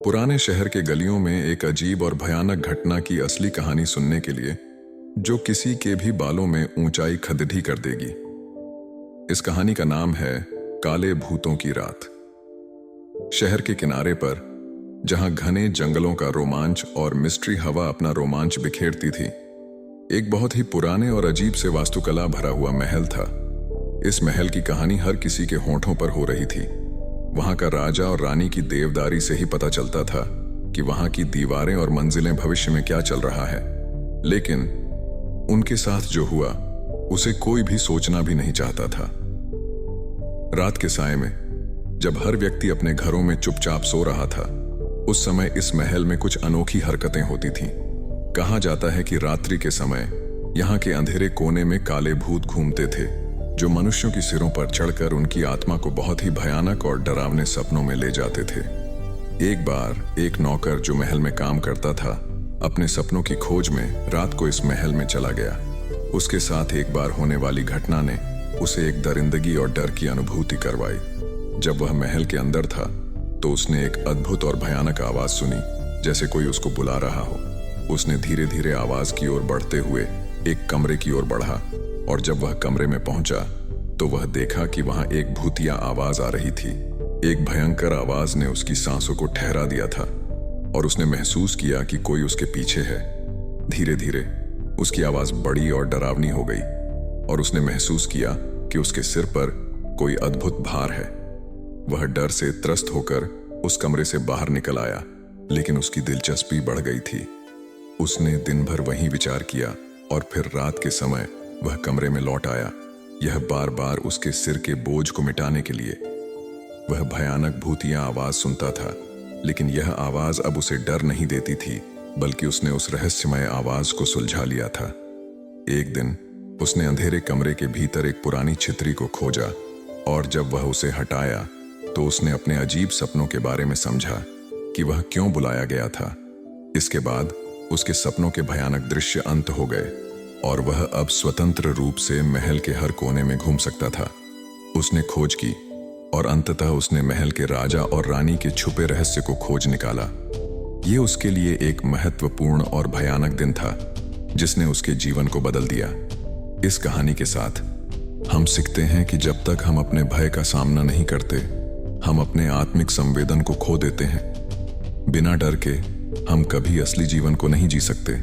पुराने शहर के गलियों में एक अजीब और भयानक घटना की असली कहानी सुनने के लिए जो किसी के भी बालों में ऊंचाई खदड़ी कर देगी। इस कहानी का नाम है काले भूतों की रात। शहर के किनारे पर, जहां घने जंगलों का रोमांच और मिस्ट्री हवा अपना रोमांच बिखेरती थी, एक बहुत ही पुराने और अजीब से वास्तुकला भरा हुआ महल था। इस महल की कहानी हर किसी के होंठों पर हो रही थी। वहां का राजा और रानी की देवदारी से ही पता चलता था कि वहां की दीवारें और मंजिलें भविष्य में क्या चल रहा है। लेकिन उनके साथ जो हुआ उसे कोई भी सोचना भी नहीं चाहता था। रात के साय में जब हर व्यक्ति अपने घरों में चुपचाप सो रहा था, उस समय इस महल में कुछ अनोखी हरकतें होती थीं। कहा जाता है कि रात्रि के समय यहाँ के अंधेरे कोने में काले भूत घूमते थे, जो मनुष्यों की सिरों पर चढ़कर उनकी आत्मा को बहुत ही भयानक और डरावने सपनों में ले जाते थे। एक बार एक नौकर जो महल में काम करता था, अपने सपनों की खोज में रात को इस महल में चला गया। उसके साथ एक बार होने वाली घटना ने उसे एक दरिंदगी और डर की अनुभूति करवाई। जब वह महल के अंदर था तो उसने एक अद्भुत और भयानक आवाज सुनी, जैसे कोई उसको बुला रहा हो। उसने धीरे धीरे आवाज की ओर बढ़ते हुए एक कमरे की ओर बढ़ा, और जब वह कमरे में पहुंचा तो वह देखा कि वहां एक भूतिया आवाज आ रही थी। एक भयंकर आवाज ने उसकी सांसों को ठहरा दिया था और उसने महसूस किया कि कोई उसके पीछे है। धीरे धीरे उसकी आवाज बड़ी और डरावनी हो गई और उसने महसूस किया कि उसके सिर पर कोई अद्भुत भार है। वह डर से त्रस्त होकर उस कमरे से बाहर निकल आया, लेकिन उसकी दिलचस्पी बढ़ गई थी। उसने दिन भर वहीं विचार किया और फिर रात के समय वह कमरे में लौट आया, यह बार बार उसके सिर के बोझ को मिटाने के लिए। वह भयानक भूतिया आवाज सुनता था, लेकिन यह आवाज अब उसे डर नहीं देती थी, बल्कि उसने उस रहस्यमय आवाज को सुलझा लिया था। एक दिन उसने अंधेरे कमरे के भीतर एक पुरानी छितरी को खोजा, और जब वह उसे हटाया तो उसने अपने अजीब सपनों के बारे में समझा कि वह क्यों बुलाया गया था। इसके बाद उसके सपनों के भयानक दृश्य अंत हो गए और वह अब स्वतंत्र रूप से महल के हर कोने में घूम सकता था। उसने खोज की और अंततः उसने महल के राजा और रानी के छुपे रहस्य को खोज निकाला। यह उसके लिए एक महत्वपूर्ण और भयानक दिन था, जिसने उसके जीवन को बदल दिया। इस कहानी के साथ हम सीखते हैं कि जब तक हम अपने भय का सामना नहीं करते, हम अपने आत्मिक संवेदन को खो देते हैं। बिना डर के हम कभी असली जीवन को नहीं जी सकते।